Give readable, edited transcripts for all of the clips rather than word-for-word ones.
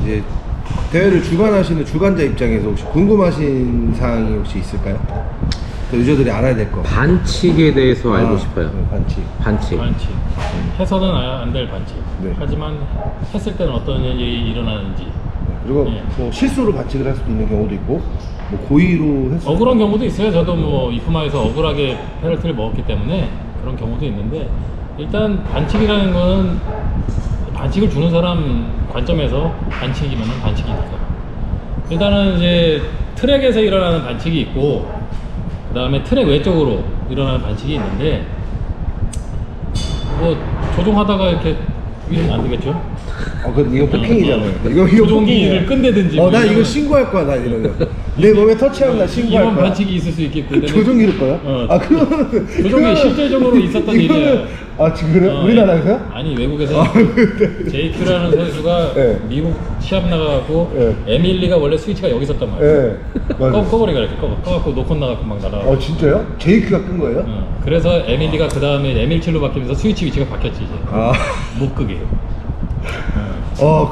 이제 대회를 주관하시는 주관자 입장에서 혹시 궁금하신 사항이 혹시 있을까요? 유저들이 알아야 될 거. 반칙에 대해서 알고 싶어요. 반칙. 반칙. 해서는 안 될 반칙. 네. 하지만 했을 때는 어떤 일이 일어나는지. 그리고 예. 뭐 실수로 반칙을 할 수도 있는 경우도 있고, 뭐 고의로 했을 억울한 경우도 있어요. 저도 뭐 이프마에서 억울하게 페널티를 먹었기 때문에 그런 경우도 있는데, 일단 반칙이라는 거는 반칙을 주는 사람 관점에서 반칙이면 반칙이니까. 일단은 이제 트랙에서 일어나는 반칙이 있고, 그 다음에 트랙 외적으로 일어나는 반칙이 있는데, 뭐 조종하다가 이렇게 이러면 안 되겠죠? 이거 폭행이잖아요. 이거 조종기를 끈대든지. 나 뭐 이거 신고할 거야, 나 이러면. 내 몸에 터치하면 나 신고할 이런 거야. 반칙이 있을 수 있겠고. 조종기를 거야? 그러면 조종기 실제적으로 있었던 일이야. 지금 그래요? 우리나라에서요? 아니, 외국에서 JQ라는 선수가 네. 미국 시합 나가고 네. 에밀리가 원래 스위치가 여기 있었단 말이야. 네. 맞아요. 꺼버리가 이렇게 꺼갖고 노컨 나가고 막 날아가고. 진짜요? JQ가 끈 거예요? 그래서 에밀리가 그 다음에 에밀7로 바뀌면서 스위치 위치가 바뀌었지 이제. 못 끄게.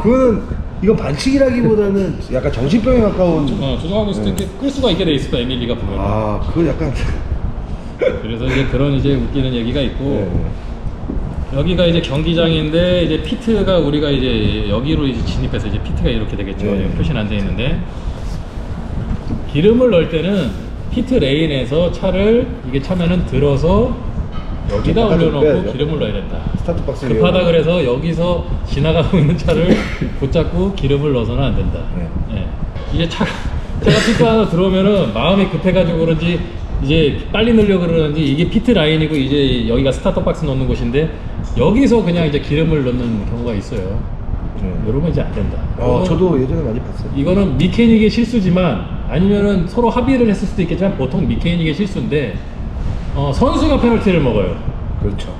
그거는 이건 반칙이라기보다는 약간 정신병에 가까운. 조종하고 있을 때 끌 수가 있게 돼 있어, 에밀리가 보면. 그거 약간. 그래서 이제 그런 이제 웃기는 얘기가 있고. 네. 여기가 이제 경기장인데, 이제 피트가 우리가 이제 여기로 이제 진입해서 이제 피트가 이렇게 되겠죠. 네. 표시는 안 돼 있는데, 기름을 넣을 때는 피트 레인에서 차를 이게 차면은 들어서 여기다 올려놓고 빼야죠. 기름을 넣어야 된다. 스타트 박스 급하다 그래서 여기서 지나가고 있는 차를 붙잡고 기름을 넣어서는 안 된다. 네. 이제 차가 피트 하나 들어오면은 마음이 급해가지고 그런지 이제 빨리 넣으려고 그러는지, 이게 피트 라인이고 이제 여기가 스타터 박스 넣는 곳인데, 여기서 그냥 이제 기름을 넣는 경우가 있어요. 이러면 이제 안 된다. 저도 예전에 많이 봤어요. 이거는 미케닉의 실수지만, 아니면은 서로 합의를 했을 수도 있겠지만 보통 미케닉의 실수인데, 선수가 페널티를 먹어요. 그렇죠.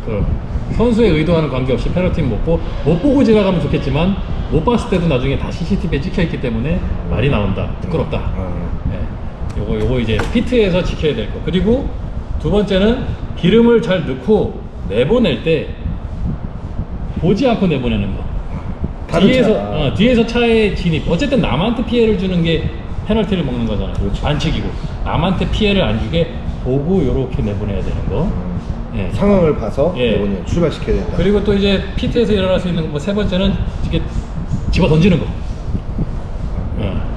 선수의 의도와는 관계없이 페널티는 먹고, 못 보고 지나가면 좋겠지만 못 봤을 때도 나중에 다 CCTV에 찍혀있기 때문에 말이 나온다. 부끄럽다. 요거 이제 피트에서 지켜야 될 거. 그리고 두 번째는 기름을 잘 넣고 내보낼 때 보지 않고 내보내는 거. 뒤에서 차의 진입. 어쨌든 남한테 피해를 주는 게 페널티를 먹는 거잖아요. 그렇죠. 반칙이고. 남한테 피해를 안 주게 보고 요렇게 내보내야 되는 거. 예. 상황을 봐서 예. 출발시켜야 된다. 그리고 또 이제 피트에서 일어날 수 있는 뭐 세 번째는 이게 집어 던지는 거.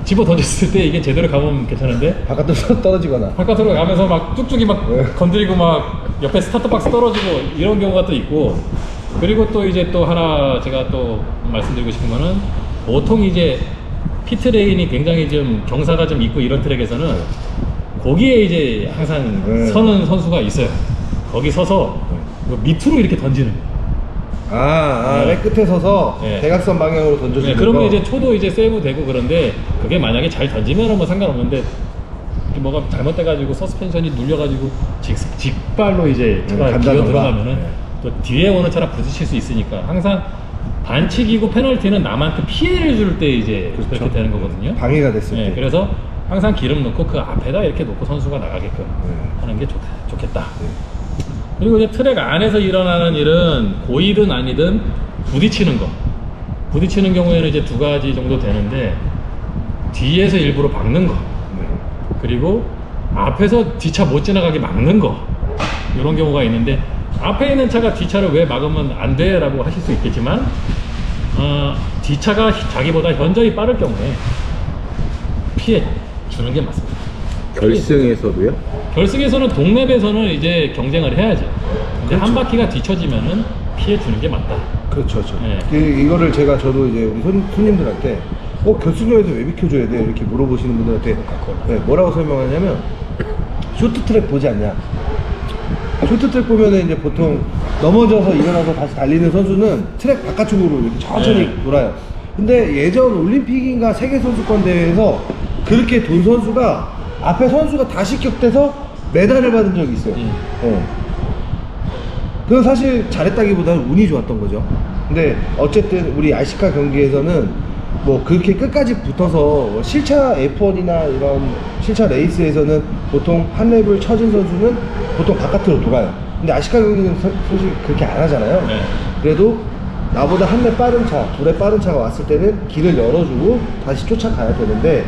집어 던졌을 때 이게 제대로 가면 괜찮은데, 바깥으로 떨어지거나. 바깥으로 가면서 막 쭉쭉이 막 건드리고 막 옆에 스타트 박스 떨어지고 이런 경우가 또 있고. 그리고 또 이제 또 하나 제가 또 말씀드리고 싶은 거는, 보통 이제 피트 레인이 굉장히 좀 경사가 좀 있고 이런 트랙에서는 거기에 이제 항상 서는 선수가 있어요. 거기 서서 밑으로 이렇게 던지는 거예요. 맨 끝에 서서 네. 대각선 방향으로 던져주는 그러면 거. 이제 초도 이제 세이브 되고, 그런데 그게 만약에 잘 던지면 뭐 상관없는데, 뭐가 잘못돼가지고 서스펜션이 눌려가지고 직발로 이제 차가 기어 들어가면은 또 뒤에 오는 차랑 부딪힐 수 있으니까, 항상 반칙이고 페널티는 남한테 피해를 줄 때 이제 그렇게 되는 거거든요. 방해가 됐을 때. 그래서 항상 기름 넣고 그 앞에다 이렇게 놓고 선수가 나가게끔 하는 게 좋겠다. 그리고 이제 트랙 안에서 일어나는 일은 고의든 아니든 부딪히는 거. 부딪히는 경우에는 이제 두 가지 정도 되는데, 뒤에서 일부러 박는 거, 그리고 앞에서 뒷차 못 지나가게 막는 거. 이런 경우가 있는데, 앞에 있는 차가 뒷차를 왜 막으면 안 돼? 라고 하실 수 있겠지만, 뒷차가 자기보다 현저히 빠를 경우에 피해 주는 게 맞습니다. 결승에서도요? 결승에서는 동랩에서는 이제 경쟁을 해야죠. 근데 한 바퀴가 뒤쳐지면은 피해 주는 게 맞다. 그렇죠. 네. 이거를 저도 이제 우리 손님들한테 결승전에서 왜 비켜줘야 돼? 이렇게 물어보시는 분들한테 뭐라고 설명하냐면, 쇼트트랙 보지 않냐? 쇼트트랙 보면은 이제 보통 넘어져서 일어나서 다시 달리는 선수는 트랙 바깥쪽으로 이렇게 천천히 돌아요. 근데 예전 올림픽인가 세계선수권 대회에서 그렇게 돈 선수가 앞에 선수가 다시 격돼서 메달을 받은 적이 있어요. 그건 사실 잘했다기보다는 운이 좋았던 거죠. 근데 어쨌든 우리 RC카 경기에서는 뭐 그렇게 끝까지 붙어서 실차 F1이나 이런 실차 레이스에서는 보통 한 랩을 쳐진 선수는 보통 바깥으로 돌아요. 근데 RC카 경기는 솔직히 그렇게 안 하잖아요. 그래도 나보다 한 대 빠른 차, 두 대 빠른 차가 왔을 때는 길을 열어주고 다시 쫓아가야 되는데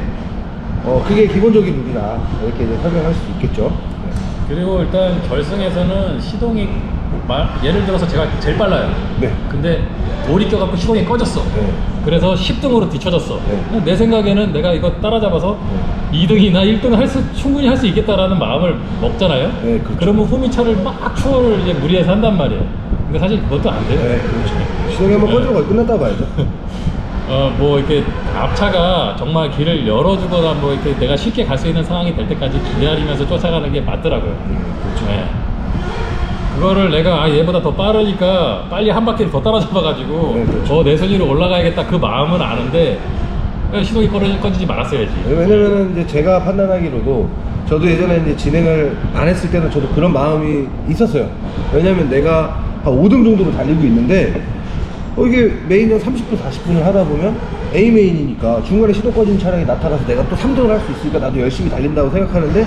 그게 기본적인 룰이다 이렇게 이제 설명할 수 있겠죠. 그리고 일단 결승에서는 시동이 예를 들어서 제가 제일 빨라요. 네. 근데 돌이 껴갖고 시동이 꺼졌어. 네. 그래서 10등으로 뒤쳐졌어. 네. 내 생각에는 내가 이거 따라잡아서 2등이나 1등 충분히 할 수 있겠다라는 마음을 먹잖아요. 네, 그렇죠. 그러면 후미차를 막 추월을 이제 무리해서 한단 말이에요. 근데 사실 그것도 안 돼요. 네, 그렇죠. 시동이 한번 꺼지고 끝났다 봐야죠. 뭐 이렇게 앞차가 정말 길을 열어주거나 뭐 이렇게 내가 쉽게 갈 수 있는 상황이 될 때까지 기다리면서 쫓아가는 게 맞더라고요. 그렇죠. 네. 그거를 내가 얘보다 더 빠르니까 빨리 한 바퀴를 더 따라잡아가지고 네, 그렇죠. 내 순위로 올라가야겠다 그 마음은 아는데 시동이 꺼지지 말았어야지. 왜냐면은 이제 제가 판단하기로도 저도 예전에 이제 진행을 안 했을 때는 저도 그런 마음이 있었어요. 왜냐면 내가 한 5등 정도로 달리고 있는데 이게 메인전 30분 40분을 하다 보면 A 메인이니까 중간에 시동 꺼진 차량이 나타나서 내가 또 3등을 할 수 있으니까 나도 열심히 달린다고 생각하는데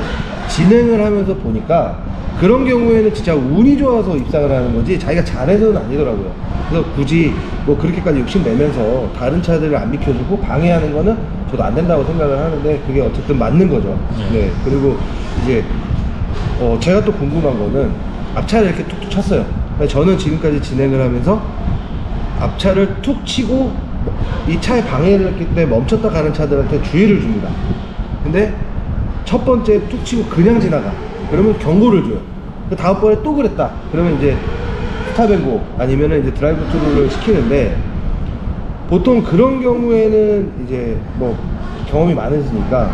진행을 하면서 보니까 그런 경우에는 진짜 운이 좋아서 입상을 하는 거지 자기가 잘해서는 아니더라고요. 그래서 굳이 뭐 그렇게까지 욕심내면서 다른 차들을 안 비켜주고 방해하는 거는 저도 안 된다고 생각을 하는데 그게 어쨌든 맞는 거죠. 네. 그리고 이제 제가 또 궁금한 거는 앞차를 이렇게 툭툭 쳤어요. 저는 지금까지 진행을 하면서 앞차를 툭 치고 이 차에 방해를 했기 때문에 멈췄다 가는 차들한테 주의를 줍니다. 근데 첫 번째 툭 치고 그냥 지나가. 그러면 경고를 줘요. 그 다음번에 또 그랬다. 그러면 이제 스탑앤고 아니면은 이제 드라이브 트루를 시키는데 보통 그런 경우에는 이제 뭐 경험이 많으시니까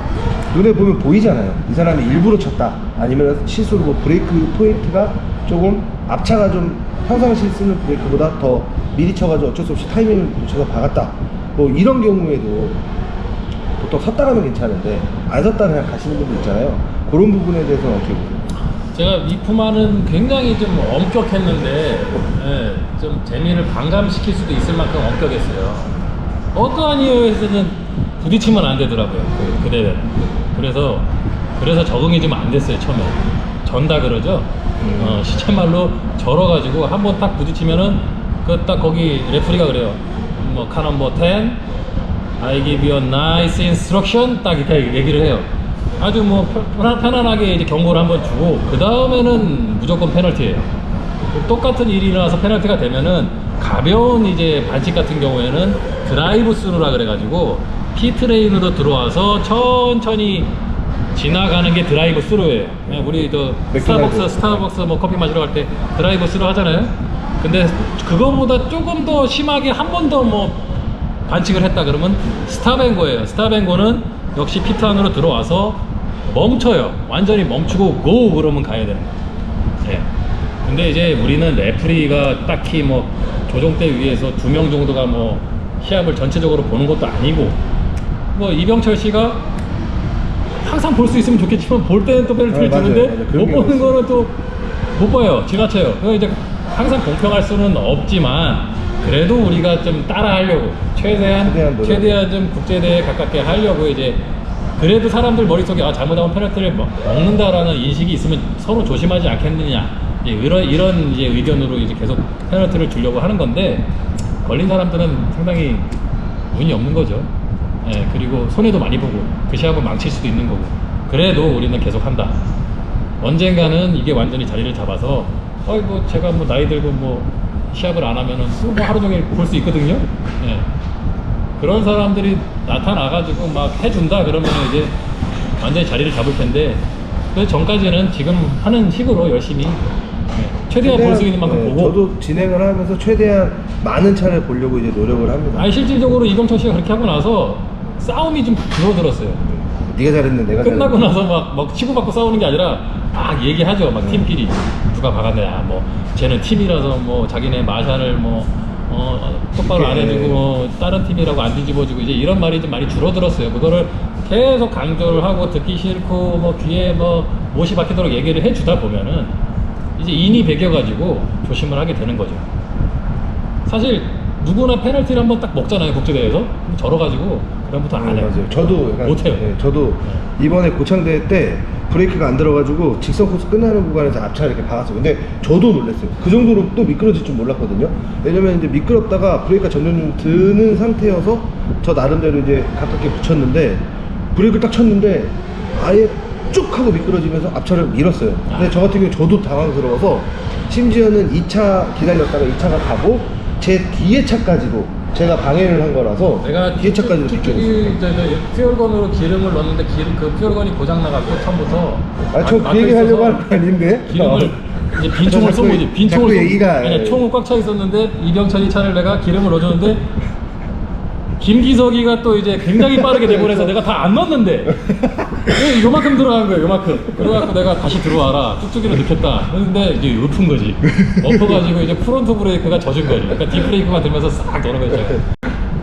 눈에 보면 보이잖아요. 이 사람이 일부러 쳤다. 아니면 실수로 뭐 브레이크 포인트가 조금 앞차가 좀 평상시 쓰는 브레이크보다 더 미리 쳐가지고 어쩔 수 없이 타이밍을 놓쳐서 박았다. 뭐 이런 경우에도 보통 섰다 가면 괜찮은데 안 섰다 그냥 가시는 분도 있잖아요. 그런 부분에 대해서는 어떻게 보세요? 제가 이프만은 굉장히 좀 엄격했는데 좀 재미를 반감시킬 수도 있을 만큼 엄격했어요. 어떠한 이유에서는 부딪히면 안 되더라고요. 그대로. 그래서 적응이 좀 안 됐어요. 처음에 전다 그러죠. 시쳇말로 절어가지고 한번 딱 부딪히면은 그 딱 거기 레프리가 그래요. 뭐 카 넘버 10 I give you a nice instruction 딱 이렇게 얘기를 해요. 아주 뭐 편안하게 이제 경고를 한번 주고 그 다음에는 무조건 페널티예요. 똑같은 일이 일어나서 페널티가 되면은 가벼운 이제 반칙 같은 경우에는 드라이브 스루라 그래가지고 피트레인으로 들어와서 천천히 지나가는 게 드라이브 스루예요. 우리 또 스타벅스 뭐 커피 마시러 갈 때 드라이브 스루 하잖아요. 근데 그거보다 조금 더 심하게 한 번 더 뭐 반칙을 했다 그러면 스탑앤고예요. 스탑앤고는 역시 피트 안으로 들어와서 멈춰요. 완전히 멈추고 고 그러면 가야 되는 거예요. 네. 근데 이제 우리는 레프리가 딱히 뭐 조종대 위에서 2명 정도가 뭐 시합을 전체적으로 보는 것도 아니고 뭐 이병철 씨가 항상 볼 수 있으면 좋겠지만 볼 때는 또 페널티를 주는데 못 보는 거는 또 못 봐요. 지나쳐요. 그래서 이제 항상 공평할 수는 없지만 그래도 우리가 좀 따라 하려고 최대한 좀 국제대회에 가깝게 하려고 이제 그래도 사람들 머릿속에 잘못하면 페널티를 먹는다라는 인식이 있으면 서로 조심하지 않겠느냐 이런 이제 의견으로 이제 계속 페널티를 주려고 하는 건데 걸린 사람들은 상당히 운이 없는 거죠. 예, 그리고 손해도 많이 보고 그 시합을 망칠 수도 있는 거고 그래도 우리는 계속 한다. 언젠가는 이게 완전히 자리를 잡아서 뭐 제가 뭐 나이 들고 뭐 시합을 안 하면은 뭐 하루 종일 볼 수 있거든요. 예. 그런 사람들이 나타나가지고 막 해준다 그러면 이제 완전히 자리를 잡을 텐데 그 전까지는 지금 하는 식으로 열심히 최대한 볼 수 있는 만큼 보고. 저도 진행을 하면서 최대한 많은 차를 보려고 이제 노력을 합니다. 아니 실질적으로 이병철 씨가 그렇게 하고 나서 싸움이 좀 줄어들었어요. 네가 잘했네, 내가 끝나고 잘했네. 나서 막 치고받고 싸우는 게 아니라 막 얘기하죠. 막 팀끼리 누가 박았냐, 뭐 쟤는 팀이라서 뭐 자기네 마샬을 뭐 똑바로 안 해주고 뭐 다른 팀이라고 안 뒤집어주고 이제 이런 말이 좀 많이 줄어들었어요. 그거를 계속 강조를 하고 듣기 싫고 뭐 귀에 뭐 못이 박히도록 얘기를 해주다 보면은 이제 인이 배겨가지고 조심을 하게 되는 거죠. 사실 누구나 페널티를 한번 딱 먹잖아요 국제대회에서. 절어가지고 그다음부터 안 해요. 맞아요. 저도 약간, 못해요. 네, 저도 이번에 고창대회 때 브레이크가 안 들어가지고 직선 코스 끝나는 구간에서 앞차를 이렇게 박았어요. 근데 저도 놀랐어요. 그 정도로 또 미끄러질 줄 몰랐거든요. 왜냐면 이제 미끄럽다가 브레이크가 점점 좀 드는 상태여서 저 나름대로 이제 가깝게 붙였는데 브레이크를 딱 쳤는데 아예 쭉 하고 미끄러지면서 앞차를 밀었어요. 근데 저 같은 경우 저도 당황스러워서 심지어는 2차 기다렸다가 2차가 가고 제 뒤에 차까지도 제가 방해를 한 거라서 내가 뒤에 차까지도 쭉쭉이 퓨얼건으로 기름을 넣었는데 그 퓨얼건이 고장 나갖고 처음부터 저 그 얘기 하려고 하는 거 아닌데? 기름을 이제 빈총을 쏜 거지. 빈총을 자꾸 쏜 얘기가 아니 총은 꽉 차 있었는데 이병철이 차를 내가 기름을 넣어줬는데 김기석이가 또 이제 굉장히 빠르게 내보내서 내가 다 안 넣었는데 요만큼 들어간 거예요. 요만큼. 그래갖고 내가 다시 들어와라. 쭉쭉이를 넣겠다. 그런데 이제 엎은 거지. 엎어가지고 이제 프론트 브레이크가 젖은 거지. 그러니까 뒷브레이크만 들면서 싹 도는 거죠.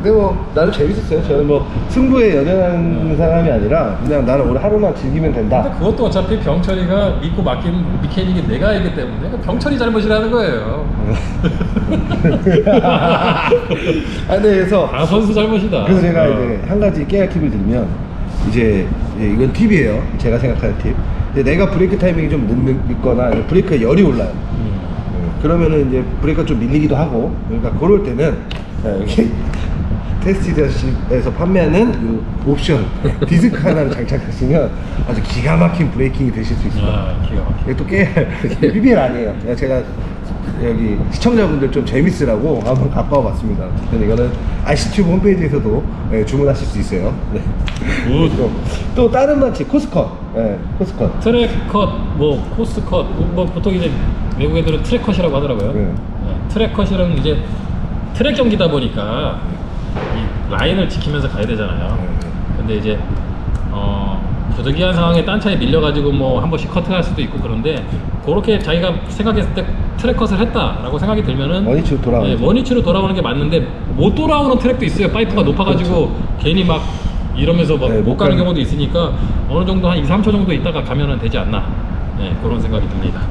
근데 뭐 나는 재밌었어요. 저는 뭐 승부에 연연하는 사람이 아니라 그냥 나는 오늘 하루만 즐기면 된다. 근데 그것도 어차피 병철이가 믿고 맡긴 미케닉이 내가 알기 때문에 그러니까 병철이 잘못이라는 거예요. 근데 그래서 선수 잘못이다. 그래서 제가 이제 한 가지 깨알 팁을 드리면 이제 이건 팁이에요. 제가 생각하는 팁. 이제 내가 브레이크 타이밍이 좀 늦거나 브레이크에 열이 올라요. 그러면은 이제 브레이크가 좀 밀리기도 하고 그러니까 그럴 때는 여기 테스트에서 판매하는 이 옵션 디스크 하나를 장착하시면 아주 기가 막힌 브레이킹이 되실 수 있습니다. 기가 막혀. 이게 또 깨알 PBL 아니에요. 그냥 제가 여기 시청자분들 좀 재밌으라고 한번 갖고 와봤습니다. 어쨌든 이거는 ICTube 홈페이지에서도 주문하실 수 있어요. 네. 또 다른 마치 코스컷, 코스컷. 트랙컷, 뭐 코스컷, 뭐 보통 이제 외국 애들은 트랙컷이라고 하더라고요. 네. 트랙컷이랑 이제 트랙 경기다 보니까 이 라인을 지키면서 가야 되잖아요. 근데 이제 부득이한 상황에 딴 차에 밀려가지고 뭐 한 번씩 커트할 수도 있고 그런데 그렇게 자기가 생각했을 때 트랙컷을 했다라고 생각이 들면은 원위치로 돌아오는 원위치로 돌아오는 게 맞는데 못 돌아오는 트랙도 있어요. 파이프가 높아가지고 괜히 막 이러면서 막 못 가는 경우도 있으니까 어느 정도 한 2, 3초 정도 있다가 가면은 되지 않나 그런 생각이 듭니다.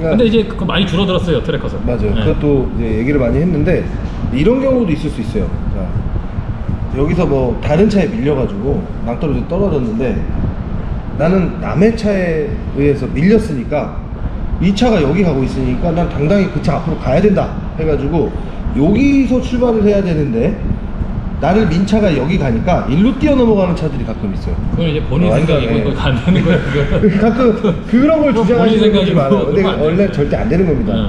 근데 이제 그거 많이 줄어들었어요. 트랙컷은. 맞아요. 그것도 이제 얘기를 많이 했는데 이런 경우도 있을 수 있어요. 자, 여기서 뭐 다른 차에 밀려가지고 낭떠러지 떨어졌는데 나는 남의 차에 의해서 밀렸으니까 이 차가 여기 가고 있으니까 난 당당히 그 차 앞으로 가야 된다 해가지고 여기서 출발을 해야 되는데 나를 민 차가 여기 가니까 일로 뛰어넘어가는 차들이 가끔 있어요. 그건 이제 본인 완전, 생각이고 그거 안 되는 거예요. 그거는. 가끔 그런 걸 본인 주장하시는 분들이 생각이고 많아요. 근데 그러면 안 원래 돼요. 절대 안 되는 겁니다.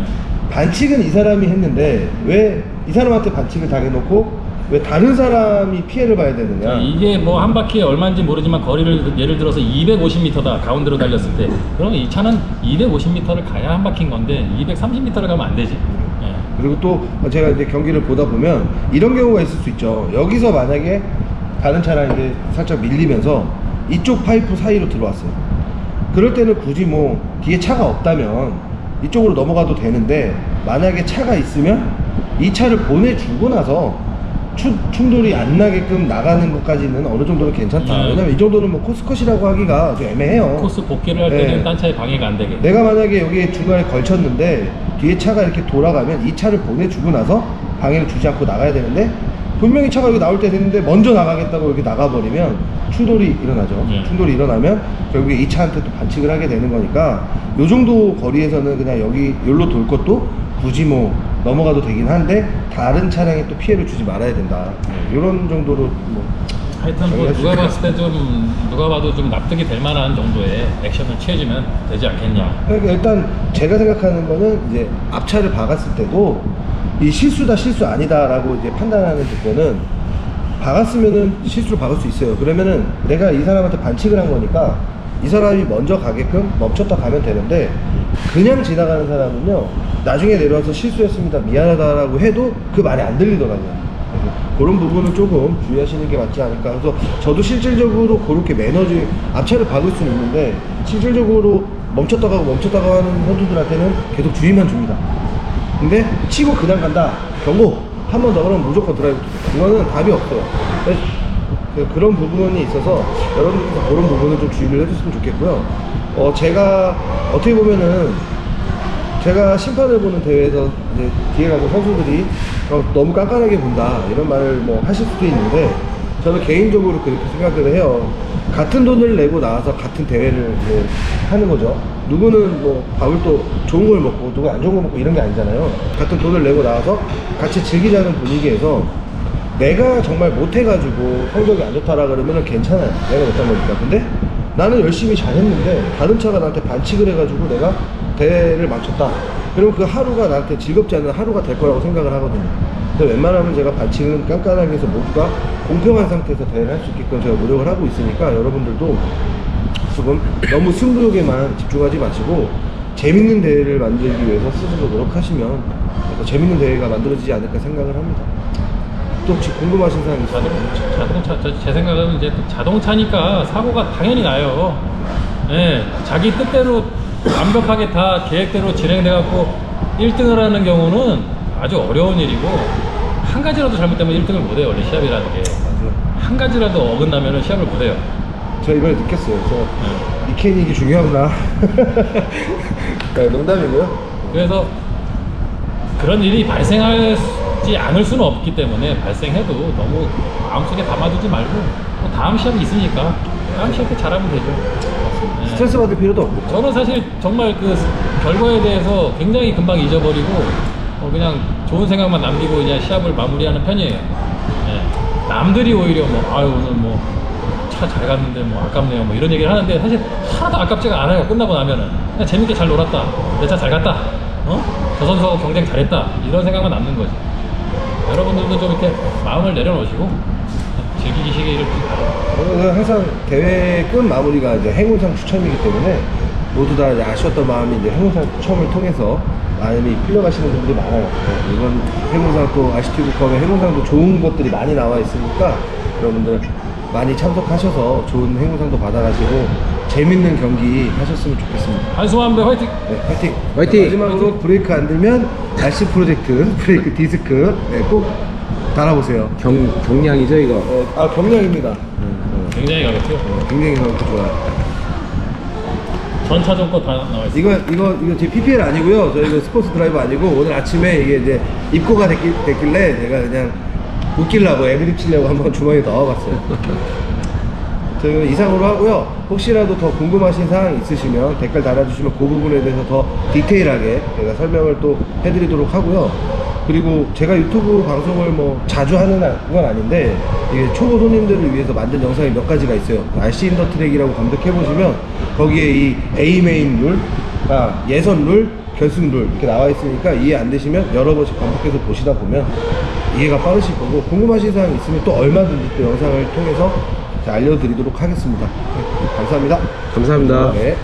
반칙은 이 사람이 했는데 왜 이 사람한테 반칙을 당해놓고 왜 다른 사람이 피해를 봐야 되느냐. 이게 뭐 한 바퀴에 얼마인지 모르지만 거리를 예를 들어서 250m다 가운데로 달렸을 때 그러면 이 차는 250m를 가야 한 바퀴인 건데 230m를 가면 안 되지. 그리고 또 제가 이제 경기를 보다 보면 이런 경우가 있을 수 있죠. 여기서 만약에 다른 차랑 이제 살짝 밀리면서 이쪽 파이프 사이로 들어왔어요. 그럴 때는 굳이 뭐 뒤에 차가 없다면 이쪽으로 넘어가도 되는데 만약에 차가 있으면 이 차를 보내주고 나서 충돌이 안 나게끔 나가는 것까지는 어느 정도는 괜찮다. 왜냐면 이 정도는 뭐 코스컷이라고 하기가 좀 애매해요. 코스 복귀를 할 때는 딴 차에 방해가 안 되게. 내가 만약에 여기 중간에 걸쳤는데 뒤에 차가 이렇게 돌아가면 이 차를 보내주고 나서 방해를 주지 않고 나가야 되는데 분명히 차가 여기 나올 때 됐는데 먼저 나가겠다고 이렇게 나가버리면 충돌이 일어나죠. 충돌이 일어나면 결국에 이 차한테 또 반칙을 하게 되는 거니까 요 정도 거리에서는 그냥 여기로 돌 것도 굳이 뭐 넘어가도 되긴 한데 다른 차량에 또 피해를 주지 말아야 된다. 이런 정도로 뭐 하여튼 뭐 누가 봤을 때 좀 누가 봐도 좀 납득이 될 만한 정도의 액션을 취해주면 되지 않겠냐. 그러니까 일단 제가 생각하는 거는 이제 앞차를 박았을 때도 이 실수다 실수 아니다라고 이제 판단하는 조건은 박았으면은 실수로 박을 수 있어요. 그러면은 내가 이 사람한테 반칙을 한 거니까 이 사람이 먼저 가게끔 멈췄다 가면 되는데 그냥 지나가는 사람은요 나중에 내려와서 실수했습니다 미안하다라고 해도 그 말이 안 들리더라고요. 그런 부분은 조금 주의하시는 게 맞지 않을까. 그래서 저도 실질적으로 그렇게 매너지 앞차를 박을 수는 있는데 실질적으로 멈췄다 가고 하는 선수들한테는 계속 주의만 줍니다. 근데 치고 그냥 간다 경고 한 번 더 그러면 무조건 드라이브. 이거는 답이 없어요. 그런 부분이 있어서 여러분들 그런 부분을 좀 주의를 해줬으면 좋겠고요. 제가 어떻게 보면은 제가 심판을 보는 대회에서 이제 뒤에 가서 선수들이 너무 깐깐하게 본다 이런 말을 뭐 하실 수도 있는데 저는 개인적으로 그렇게 생각을 해요. 같은 돈을 내고 나와서 같은 대회를 이제 하는 거죠. 누구는 뭐 밥을 또 좋은 걸 먹고 누구는 안 좋은 걸 먹고 이런 게 아니잖아요. 같은 돈을 내고 나와서 같이 즐기자는 분위기에서 내가 정말 못해가지고 성적이 안 좋다라 그러면 괜찮아요. 내가 못한 거니까. 근데 나는 열심히 잘했는데 다른 차가 나한테 반칙을 해가지고 내가 대회를 망쳤다. 그러면 그 하루가 나한테 즐겁지 않은 하루가 될 거라고 생각을 하거든요. 그래서 웬만하면 제가 반칙은 깐깐하게 해서 모두가 공평한 상태에서 대회를 할 수 있게끔 제가 노력을 하고 있으니까 여러분들도 조금 너무 승부욕에만 집중하지 마시고 재밌는 대회를 만들기 위해서 스스로 노력하시면 더 재밌는 대회가 만들어지지 않을까 생각을 합니다. 또 혹시 궁금하신 사항 있으세요? 자동차, 제 생각은 이제 자동차니까 사고가 당연히 나요. 예, 자기 뜻대로 완벽하게 다 계획대로 진행돼갖고 1등을 하는 경우는 아주 어려운 일이고, 한 가지라도 잘못되면 1등을 못해요. 원래 시합이라는 게. 한 가지라도 어긋나면 시합을 못해요. 제가 이번에 느꼈어요. 미케닉이 중요하구나. 네, 농담이고요. 그래서 그런 일이 발생하지 않을 수는 없기 때문에 발생해도 너무 마음속에 담아두지 말고 또 다음 시합이 있으니까 다음 시합 때 잘하면 되죠. 네. 스트레스 받을 필요도 없고. 저는 사실 정말 그 결과에 대해서 굉장히 금방 잊어버리고 그냥 좋은 생각만 남기고 그냥 시합을 마무리하는 편이에요. 네. 남들이 오히려 뭐 아유 오늘 뭐 차 잘 갔는데 뭐 아깝네요 뭐 이런 얘기를 하는데 사실 하나도 아깝지가 않아요. 끝나고 나면은 그냥 재밌게 잘 놀았다, 내 차 잘 갔다, 저 선수하고 경쟁 잘했다 이런 생각만 남는 거지. 여러분들도 좀 이렇게 마음을 내려놓으시고 즐기시기를 바랍니다. 저는 항상 대회 끝 마무리가 이제 행운상 추첨이기 때문에 모두 다 이제 아쉬웠던 마음이 이제 행운상 추첨을 통해서 마음이 풀려가시는 분들이 많아요. 네, 이번 행운상 또 아시티브컵의 행운상도 좋은 것들이 많이 나와 있으니까 여러분들 많이 참석하셔서 좋은 행운상도 받아가시고 재밌는 경기 하셨으면 좋겠습니다. 한수환배 화이팅! 네, 파이팅! 화이팅! 마지막으로 화이팅! 브레이크 안 들면 RC 프로젝트 브레이크 디스크 네, 꼭 달아보세요. 경량이죠 이거. 네, 아 경량입니다. 굉장히 가볍죠? 굉장히 좋아요. 전 차종 거 다 나와 있어요. 이거 제 PPL 아니고요. 저 이거 스포츠 드라이버 아니고 오늘 아침에 이게 이제 입고가 됐길래 제가 그냥 웃기려고 애드립 치려고 한번 주머니에 넣어봤어요. 저희 이상으로 하고요. 혹시라도 더 궁금하신 사항 있으시면 댓글 달아주시면 그 부분에 대해서 더 디테일하게 제가 설명을 또 해드리도록 하고요. 그리고 제가 유튜브 방송을 뭐 자주 하는 건 아닌데 이게 초보 손님들을 위해서 만든 영상이 몇 가지가 있어요. RC 인더트랙이라고 검색해보시면 거기에 이 A메인 룰, 예선 룰, 결승 룰 이렇게 나와 있으니까 이해 안 되시면 여러 번씩 반복해서 보시다 보면 이해가 빠르실 거고 궁금하신 사항 있으면 또 얼마든지 또 영상을 통해서 알려드리도록 하겠습니다. 네, 감사합니다. 감사합니다. 네.